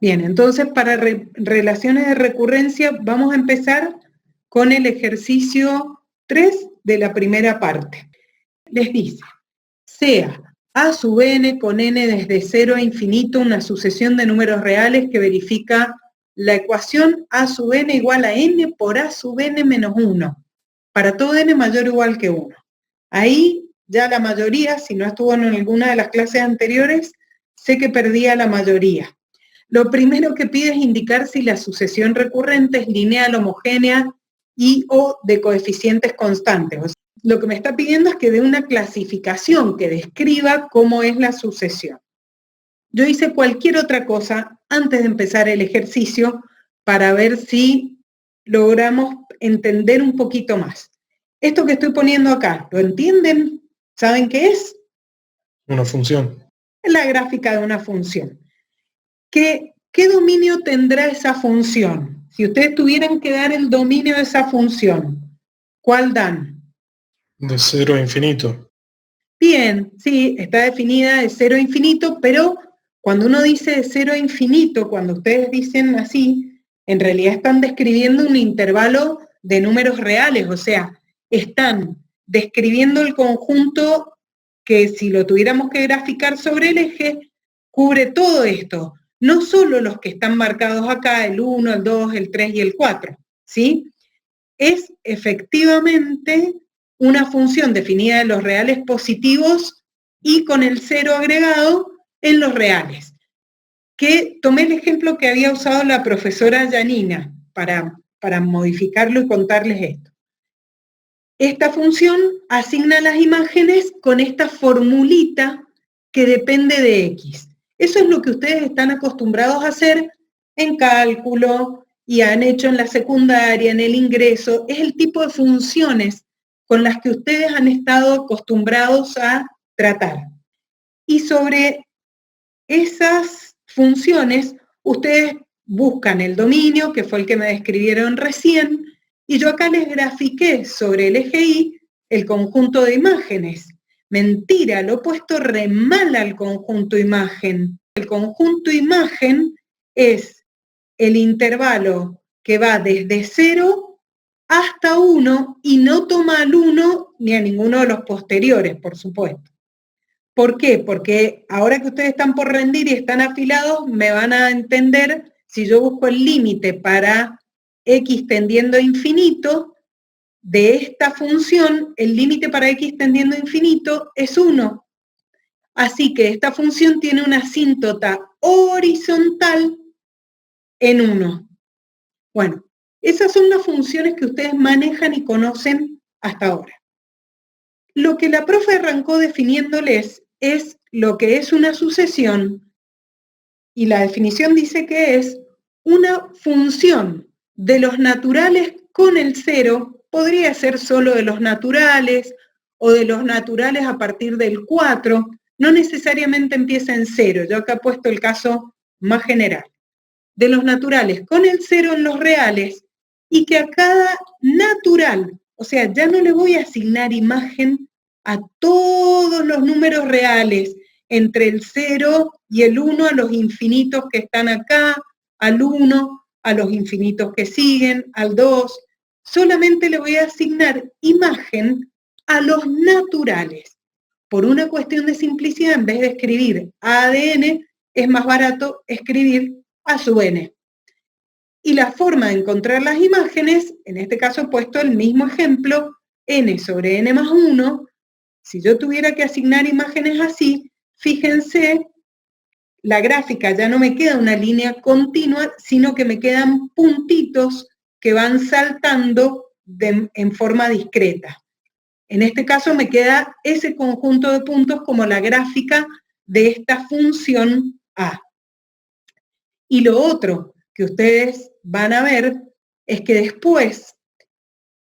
Bien, entonces para relaciones de recurrencia vamos a empezar con el ejercicio 3 de la primera parte. Les dice, sea A sub n con n desde 0 a infinito una sucesión de números reales que verifica la ecuación A sub n igual a n por A sub n menos 1, para todo n mayor o igual que 1. Ahí ya la mayoría, si no estuvo en alguna de las clases anteriores, sé que perdía la mayoría. Lo primero que pide es indicar si la sucesión recurrente es lineal, homogénea y o de coeficientes constantes. O sea, lo que me está pidiendo es que dé una clasificación que describa cómo es la sucesión. Yo hice cualquier otra cosa antes de empezar el ejercicio para ver si logramos entender un poquito más. Esto que estoy poniendo acá, ¿lo entienden? ¿Saben qué es? Una función. Es la gráfica de una función. ¿Qué dominio tendrá esa función? Si ustedes tuvieran que dar el dominio de esa función, ¿cuál dan? De 0 a infinito. Bien, sí, está definida de 0 a infinito, pero cuando uno dice de 0 a infinito, cuando ustedes dicen así, en realidad están describiendo un intervalo de números reales, o sea, están describiendo el conjunto que si lo tuviéramos que graficar sobre el eje, cubre todo esto, no solo los que están marcados acá, el 1, el 2, el 3 y el 4, ¿sí? Es efectivamente una función definida en los reales positivos y con el 0 agregado en los reales. Que tomé el ejemplo que había usado la profesora Janina para modificarlo y contarles esto. Esta función asigna las imágenes con esta formulita que depende de X. Eso es lo que ustedes están acostumbrados a hacer en cálculo y han hecho en la secundaria, en el ingreso. Es el tipo de funciones con las que ustedes han estado acostumbrados a tratar. Y sobre esas funciones, ustedes buscan el dominio, que fue el que me describieron recién, y yo acá les grafiqué sobre el eje Y el conjunto de imágenes. Mentira, lo he puesto re mal al conjunto imagen. El conjunto imagen es el intervalo que va desde 0 hasta 1 y no toma al 1 ni a ninguno de los posteriores, por supuesto. ¿Por qué? Porque ahora que ustedes están por rendir y están afilados, me van a entender si yo busco el límite para x tendiendo a infinito de esta función, el límite para x tendiendo a infinito es 1. Así que esta función tiene una asíntota horizontal en 1. Bueno, esas son las funciones que ustedes manejan y conocen hasta ahora. Lo que la profe arrancó definiéndoles es lo que es una sucesión, y la definición dice que es una función de los naturales con el 0, podría ser solo de los naturales o de los naturales a partir del 4, no necesariamente empieza en 0, yo acá he puesto el caso más general, de los naturales con el 0 en los reales, y que a cada natural, o sea, ya no le voy a asignar imagen a todos los números reales, entre el 0 y el 1 a los infinitos que están acá, al 1 a los infinitos que siguen, al 2, solamente le voy a asignar imagen a los naturales. Por una cuestión de simplicidad, en vez de escribir A de n, es más barato escribir A sub n. Y la forma de encontrar las imágenes, en este caso he puesto el mismo ejemplo, n sobre n más 1, si yo tuviera que asignar imágenes así, fíjense, la gráfica ya no me queda una línea continua, sino que me quedan puntitos que van saltando en forma discreta. En este caso me queda ese conjunto de puntos como la gráfica de esta función A. Y lo otro que ustedes van a ver es que después,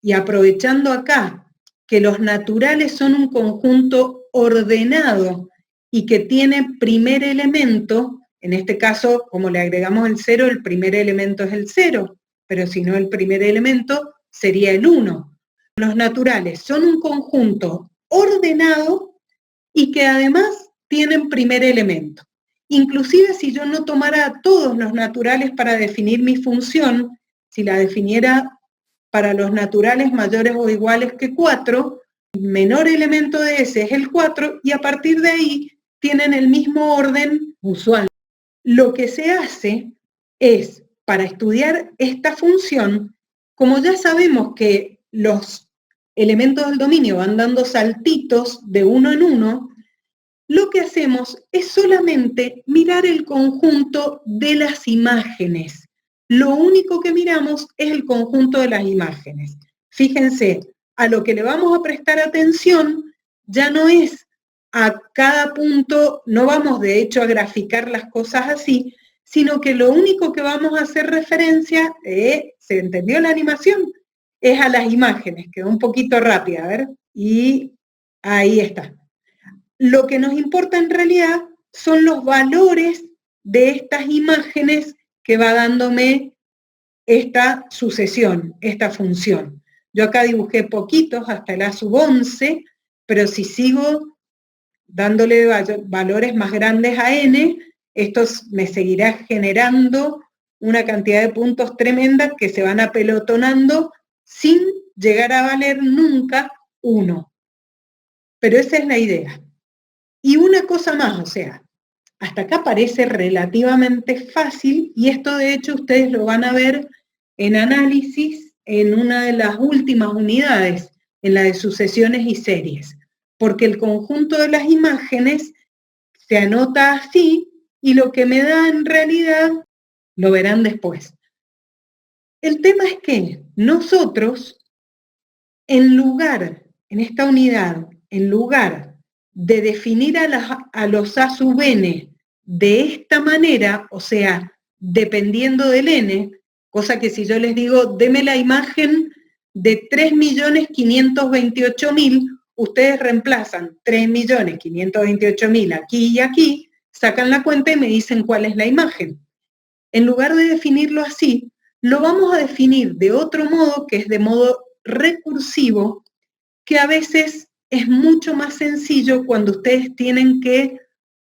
y aprovechando acá, que los naturales son un conjunto ordenado y que tiene primer elemento, en este caso, como le agregamos el 0, el primer elemento es el 0, pero si no el primer elemento sería el 1. Los naturales son un conjunto ordenado y que además tienen primer elemento. inclusive si yo no tomara todos los naturales para definir mi función, si la definiera para los naturales mayores o iguales que 4, el menor elemento de ese es el 4 y a partir de ahí tienen el mismo orden usual. Lo que se hace es, para estudiar esta función, como ya sabemos que los elementos del dominio van dando saltitos de uno en uno, lo que hacemos es solamente mirar el conjunto de las imágenes. Lo único que miramos es el conjunto de las imágenes. Fíjense, a lo que le vamos a prestar atención ya no es a cada punto, no vamos de hecho a graficar las cosas así, sino que lo único que vamos a hacer referencia, ¿se entendió la animación? Es a las imágenes, quedó un poquito rápida, a ver, y ahí está. Lo que nos importa en realidad son los valores de estas imágenes que va dándome esta sucesión, esta función. Yo acá dibujé poquitos hasta el A sub 11, pero si sigo dándole valores más grandes a n, esto me seguirá generando una cantidad de puntos tremenda que se van apelotonando sin llegar a valer nunca 1. Pero esa es la idea. Y una cosa más, o sea, hasta acá parece relativamente fácil y esto de hecho ustedes lo van a ver en análisis en una de las últimas unidades, en la de sucesiones y series, porque el conjunto de las imágenes se anota así y lo que me da en realidad lo verán después. El tema es que nosotros, en esta unidad, en lugar de definir a los A sub n de esta manera, o sea, dependiendo del n, cosa que si yo les digo, deme la imagen de 3.528.000, ustedes reemplazan 3.528.000 aquí y aquí, sacan la cuenta y me dicen cuál es la imagen. En lugar de definirlo así, lo vamos a definir de otro modo, que es de modo recursivo, que a veces es mucho más sencillo cuando ustedes tienen que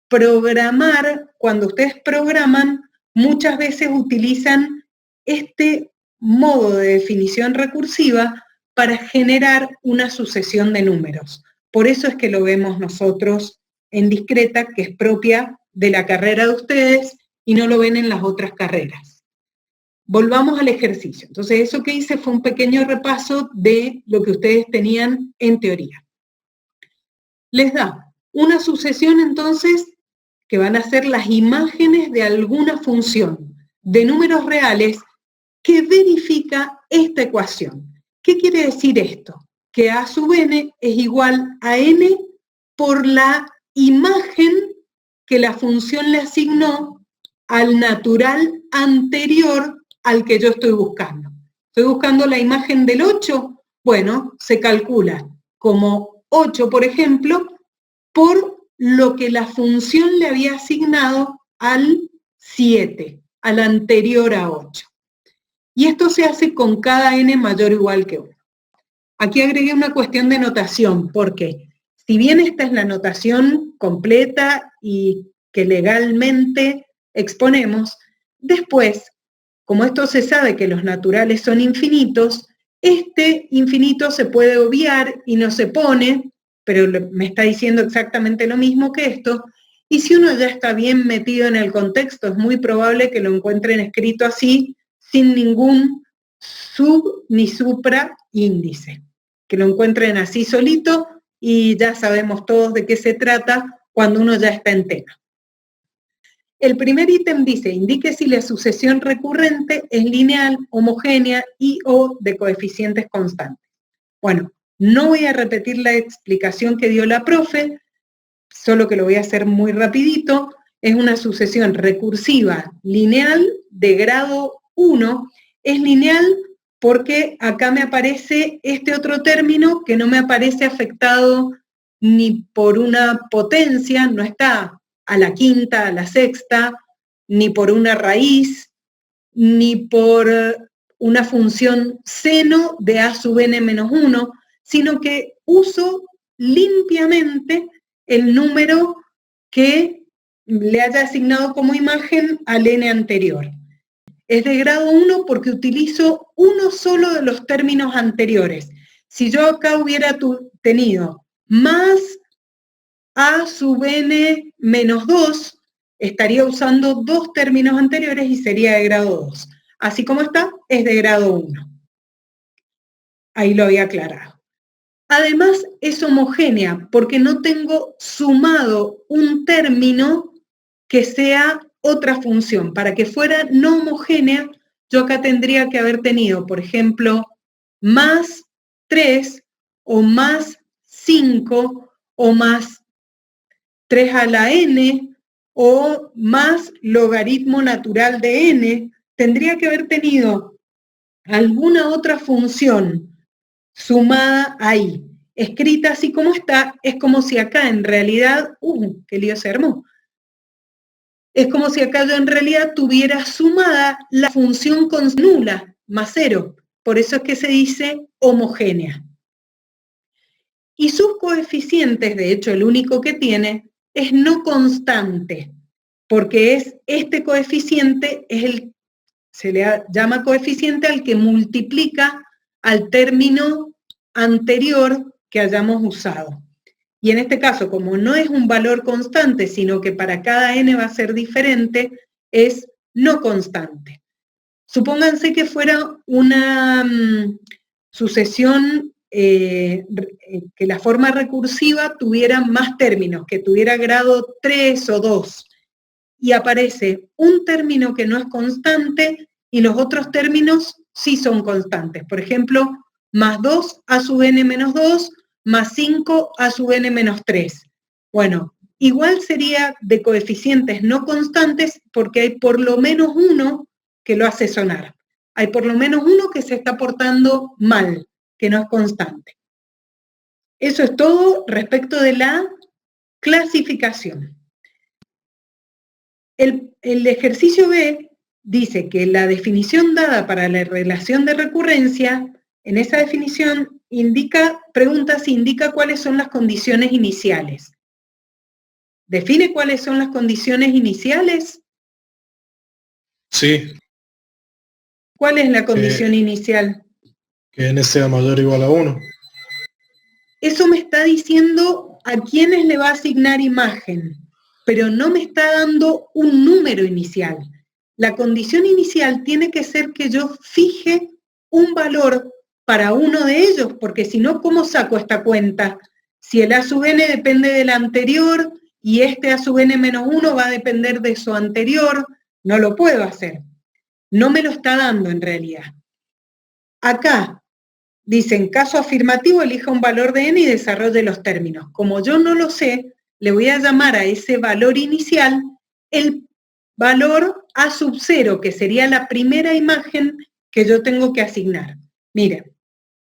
programar. Cuando ustedes programan, muchas veces utilizan este modo de definición recursiva para generar una sucesión de números. Por eso es que lo vemos nosotros en discreta, que es propia de la carrera de ustedes y no lo ven en las otras carreras. Volvamos al ejercicio. Entonces, eso que hice fue un pequeño repaso de lo que ustedes tenían en teoría. Les da una sucesión, entonces, que van a ser las imágenes de alguna función de números reales que verifica esta ecuación. ¿Qué quiere decir esto? Que A sub n es igual a n por la imagen que la función le asignó al natural anterior al que yo estoy buscando. ¿Estoy buscando la imagen del 8? Bueno, se calcula como 8, por ejemplo, por lo que la función le había asignado al 7, al anterior a 8. Y esto se hace con cada n mayor o igual que 1. Aquí agregué una cuestión de notación, porque si bien esta es la notación completa y que legalmente exponemos, después, como esto se sabe que los naturales son infinitos, este infinito se puede obviar y no se pone, pero me está diciendo exactamente lo mismo que esto, y si uno ya está bien metido en el contexto, es muy probable que lo encuentren escrito así, sin ningún sub ni supra índice. Que lo encuentren así solito y ya sabemos todos de qué se trata cuando uno ya está en tema. El primer ítem dice, indique si la sucesión recurrente es lineal, homogénea y o de coeficientes constantes. Bueno, no voy a repetir la explicación que dio la profe, solo que lo voy a hacer muy rapidito. Es una sucesión recursiva lineal de grado 1. Es lineal porque acá me aparece este otro término que no me aparece afectado ni por una potencia, no está a la quinta, a la sexta, ni por una raíz, ni por una función seno de A sub n menos 1, sino que uso limpiamente el número que le haya asignado como imagen al n anterior. Es de grado 1 porque utilizo uno solo de los términos anteriores. Si yo acá hubiera tenido más a sub n menos 2, estaría usando dos términos anteriores y sería de grado 2. Así como está, es de grado 1. Ahí lo había aclarado. Además, es homogénea porque no tengo sumado un término que sea otra función. Para que fuera no homogénea, yo acá tendría que haber tenido, por ejemplo, más 3 o más 5 o más 3 a la n o más logaritmo natural de n. Tendría que haber tenido alguna otra función sumada ahí. Escrita así como está, es como si acá en realidad, qué lío se armó. Es como si acá yo en realidad tuviera sumada la función con nula, más 0. Por eso es que se dice homogénea. Y sus coeficientes, de hecho el único que tiene, es no constante, porque es este coeficiente, se le llama coeficiente al que multiplica al término anterior que hayamos usado. Y en este caso, como no es un valor constante, sino que para cada n va a ser diferente, es no constante. Supónganse que fuera una sucesión que la forma recursiva tuviera más términos, que tuviera grado 3 o 2, y aparece un término que no es constante y los otros términos sí son constantes. Por ejemplo, más 2 a sub n menos 2, más 5 a sub n menos 3. Bueno, igual sería de coeficientes no constantes porque hay por lo menos uno que lo hace sonar. Hay por lo menos uno que se está portando mal, que no es constante. Eso es todo respecto de la clasificación. El ejercicio B dice que la definición dada para la relación de recurrencia, en esa definición pregunta si indica cuáles son las condiciones iniciales. ¿Define cuáles son las condiciones iniciales? Sí. ¿Cuál es la condición inicial? Que n sea mayor o igual a 1. Eso me está diciendo a quiénes le va a asignar imagen, pero no me está dando un número inicial. La condición inicial tiene que ser que yo fije un valor para uno de ellos, porque si no, ¿cómo saco esta cuenta? Si el a sub n depende del anterior y este a sub n menos 1 va a depender de su anterior, no lo puedo hacer. No me lo está dando en realidad. Acá dice, en caso afirmativo, elija un valor de n y desarrolle los términos. Como yo no lo sé, le voy a llamar a ese valor inicial el valor a sub 0, que sería la primera imagen que yo tengo que asignar. Miren,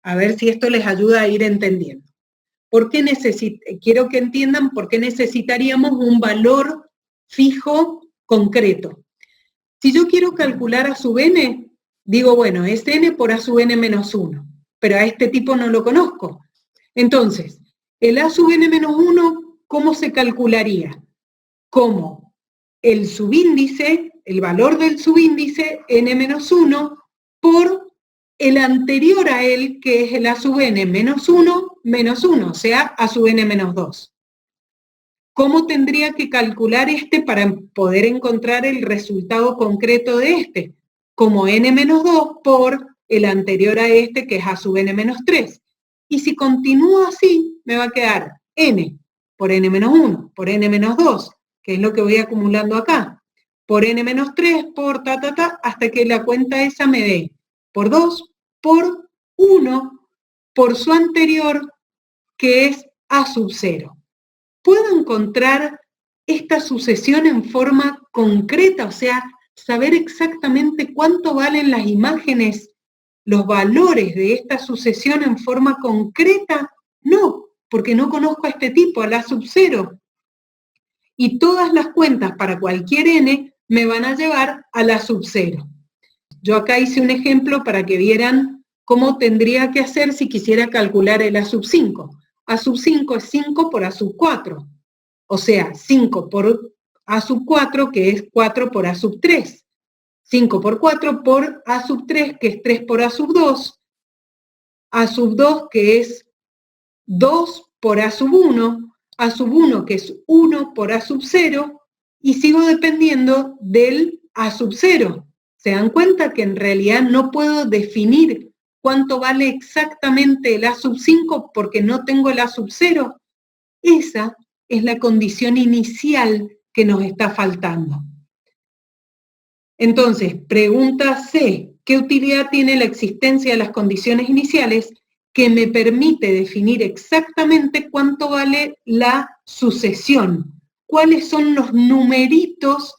a ver si esto les ayuda a ir entendiendo. Quiero que entiendan por qué necesitaríamos un valor fijo concreto. Si yo quiero calcular a sub n, digo, bueno, es n por a sub n menos 1, pero a este tipo no lo conozco. Entonces, el a sub n menos 1, ¿cómo se calcularía? Como el subíndice, el valor del subíndice, n menos 1, por el anterior a él, que es el a sub n menos 1, o sea, a sub n menos 2. ¿Cómo tendría que calcular este para poder encontrar el resultado concreto de este? Como n menos 2 por el anterior a este, que es a sub n menos 3. Y si continúo así, me va a quedar n por n menos 1, por n menos 2, que es lo que voy acumulando acá, por n menos 3, por hasta que la cuenta esa me dé por 2, por 1, por su anterior, que es a sub 0. ¿Puedo encontrar esta sucesión en forma concreta? O sea, saber exactamente cuánto valen las imágenes, los valores de esta sucesión en forma concreta. No, porque no conozco a este tipo, al a sub 0. Y todas las cuentas para cualquier n me van a llevar a la sub 0. Yo acá hice un ejemplo para que vieran cómo tendría que hacer si quisiera calcular el a sub 5. A sub 5 es 5 por a sub 4. O sea, 5 por A sub 4, que es 4 por A sub 3. 5 por 4 por A sub 3, que es 3 por A sub 2. A sub 2, que es 2 por A sub 1. A sub 1, que es 1 por A sub 0. Y sigo dependiendo del A sub 0. ¿Se dan cuenta que en realidad no puedo definir cuánto vale exactamente el A sub 5 porque no tengo el A sub 0? Esa es la condición inicial que nos está faltando. Entonces, pregunta C, ¿qué utilidad tiene la existencia de las condiciones iniciales que me permite definir exactamente cuánto vale la sucesión? ¿Cuáles son los numeritos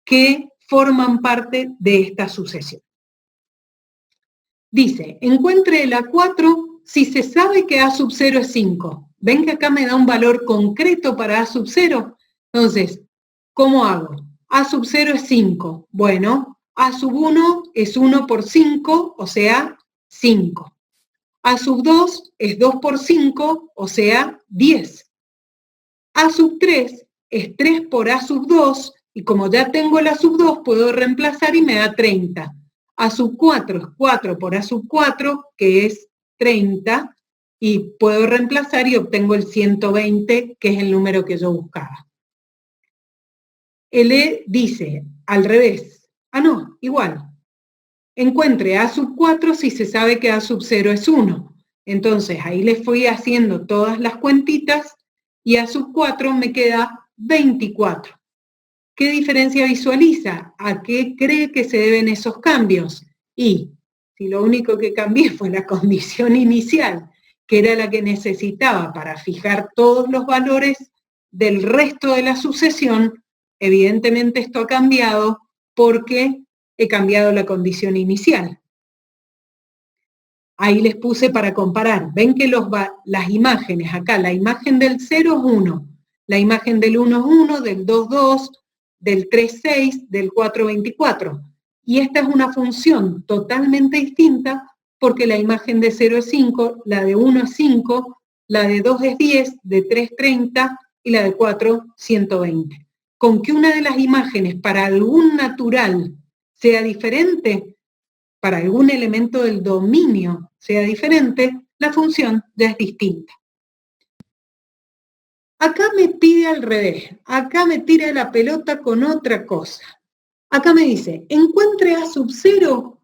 que forman parte de esta sucesión? Dice, encuentre el A4 si se sabe que A sub 0 es 5. ¿Ven que acá me da un valor concreto para A sub 0? Entonces, ¿cómo hago? A sub 0 es 5. Bueno, A sub 1 es 1 por 5, o sea, 5. A sub 2 es 2 por 5, o sea, 10. A sub 3 es 3 por A sub 2, y como ya tengo la sub 2, puedo reemplazar y me da 30. A sub 4 es 4 por A sub 4, que es 30, y puedo reemplazar y obtengo el 120, que es el número que yo buscaba. El E dice, al revés. Ah, no, igual. Encuentre A sub 4 si se sabe que A sub 0 es 1. Entonces, ahí les fui haciendo todas las cuentitas y A sub 4 me queda 24. ¿Qué diferencia visualiza? ¿A qué cree que se deben esos cambios? Y si lo único que cambié fue la condición inicial, que era la que necesitaba para fijar todos los valores del resto de la sucesión, evidentemente esto ha cambiado porque he cambiado la condición inicial. Ahí les puse para comparar. Ven que las imágenes, acá la imagen del 0 es 1, la imagen del 1 es 1, del 2, 2, del 3, 6, del 4, 24. Y esta es una función totalmente distinta porque la imagen de 0 es 5, la de 1 es 5, la de 2 es 10, de 3, 30 y la de 4, 120. Con que una de las imágenes para algún natural sea diferente, para algún elemento del dominio sea diferente, la función ya es distinta. Acá me pide al revés, acá me tira la pelota con otra cosa. Acá me dice, encuentre A sub 0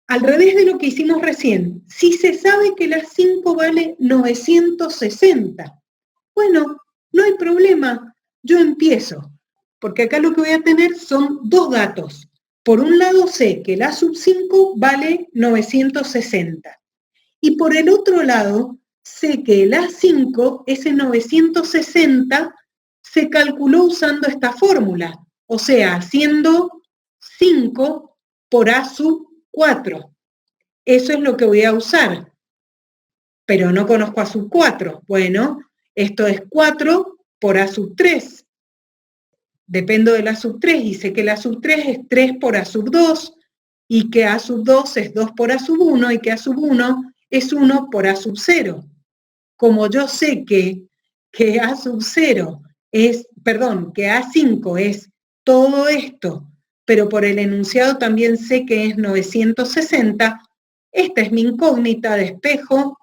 al revés de lo que hicimos recién. Si se sabe que la 5 vale 960. Bueno, no hay problema, yo empiezo. Porque acá lo que voy a tener son dos datos. Por un lado sé que el A sub 5 vale 960. Y por el otro lado sé que el A5, ese 960, se calculó usando esta fórmula. O sea, haciendo 5 por A sub 4. Eso es lo que voy a usar. Pero no conozco A sub 4. Bueno, esto es 4 por A sub 3. Dependo de la sub 3 y sé que la sub 3 es 3 por A sub 2 y que A sub 2 es 2 por A sub 1 y que A sub 1 es 1 por A sub 0. Como yo sé que A sub 0 es, perdón, que A5 es todo esto, pero por el enunciado también sé que es 960, esta es mi incógnita, despejo.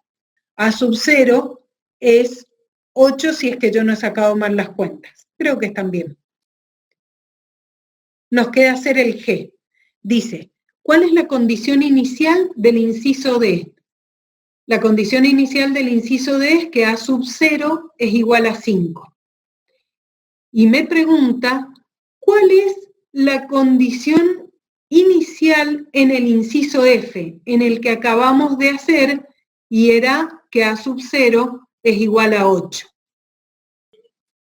A sub 0 es 8 si es que yo no he sacado mal las cuentas. Creo que están bien. Nos queda hacer el G. Dice, ¿cuál es la condición inicial del inciso D? La condición inicial del inciso D es que A sub 0 es igual a 5. Y me pregunta, ¿cuál es la condición inicial en el inciso F, en el que acabamos de hacer, y era que A sub 0 es igual a 8?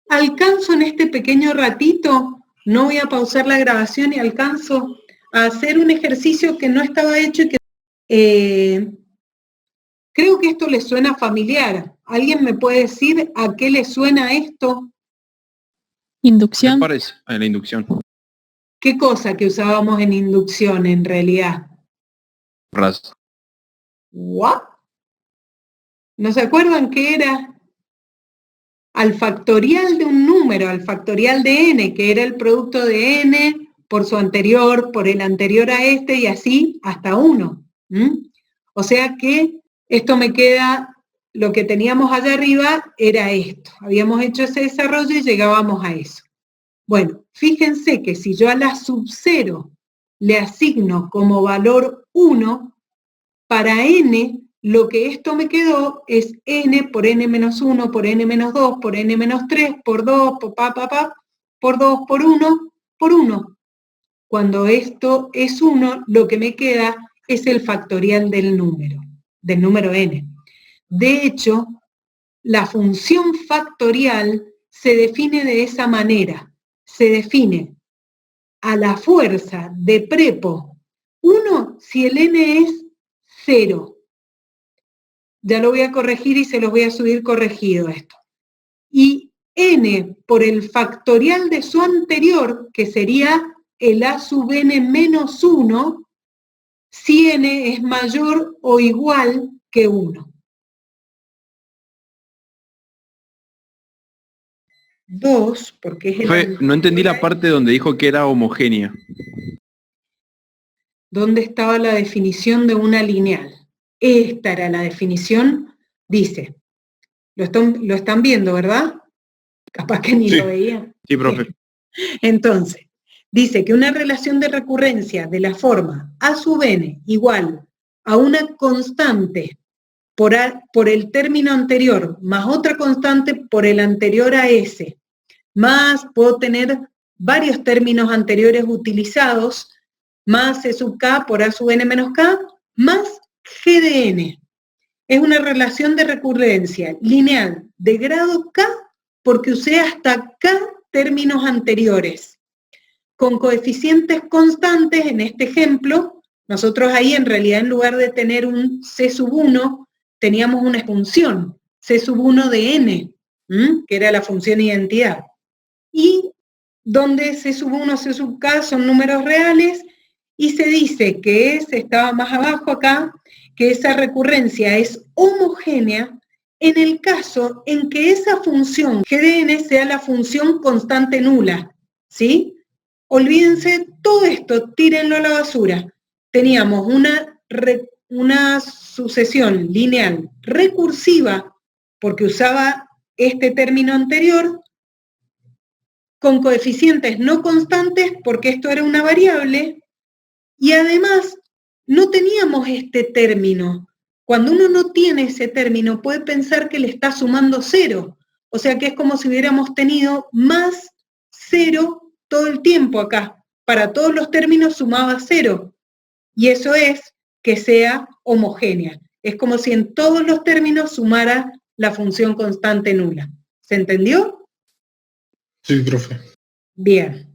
Alcanzo en este pequeño ratito, no voy a pausar la grabación y alcanzo a hacer un ejercicio que no estaba hecho y que creo que esto les suena familiar. ¿Alguien me puede decir a qué le suena esto? Inducción. Me parece, a la inducción. ¿Qué cosa que usábamos en inducción en realidad? Ras. ¿What? ¿No se acuerdan qué era? al factorial de un número, al factorial de n, que era el producto de n por su anterior, por el anterior a este, y así hasta 1. O sea que esto me queda, lo que teníamos allá arriba era esto. Habíamos hecho ese desarrollo y llegábamos a eso. Bueno, fíjense que si yo a la sub 0 le asigno como valor 1, para n, lo que esto me quedó es n por n-1, por n-2, por n-3, por 2, por 2, por 1, por 1. Cuando esto es 1, lo que me queda es el factorial del número n. De hecho, la función factorial se define de esa manera. Se define a la fuerza de prepo 1 si el n es 0. Ya lo voy a corregir y se los voy a subir corregido esto. Y n por el factorial de su anterior, que sería el a sub n menos 1, si n es mayor o igual que 1. 2, porque es el... No entendí la parte donde dijo que era homogénea. ¿Dónde estaba la definición de una lineal? Esta era la definición, dice. Lo están viendo, ¿verdad? Capaz que ni Sí. lo veían. Sí, profe. Entonces, dice que una relación de recurrencia de la forma a sub n igual a una constante por el término anterior, más otra constante por el anterior a s, más puedo tener varios términos anteriores utilizados, más c sub k por a sub n menos k, más g de n. Es una relación de recurrencia lineal de grado k porque usé hasta k términos anteriores. Con coeficientes constantes, en este ejemplo, nosotros ahí en realidad en lugar de tener un c sub 1, teníamos una función, c sub 1 de n, que era la función identidad. Y donde c sub 1, c sub k son números reales, y se dice que estaba más abajo acá, que esa recurrencia es homogénea en el caso en que esa función g de n sea la función constante nula, ¿sí? Olvídense todo esto, tírenlo a la basura. Teníamos una sucesión lineal recursiva, porque usaba este término anterior, con coeficientes no constantes, porque esto era una variable, y además no teníamos este término. Cuando uno no tiene ese término, puede pensar que le está sumando 0. O sea que es como si hubiéramos tenido más 0 todo el tiempo acá. Para todos los términos sumaba 0. Y eso es que sea homogénea. Es como si en todos los términos sumara la función constante nula. ¿Se entendió? Sí, profe. Bien.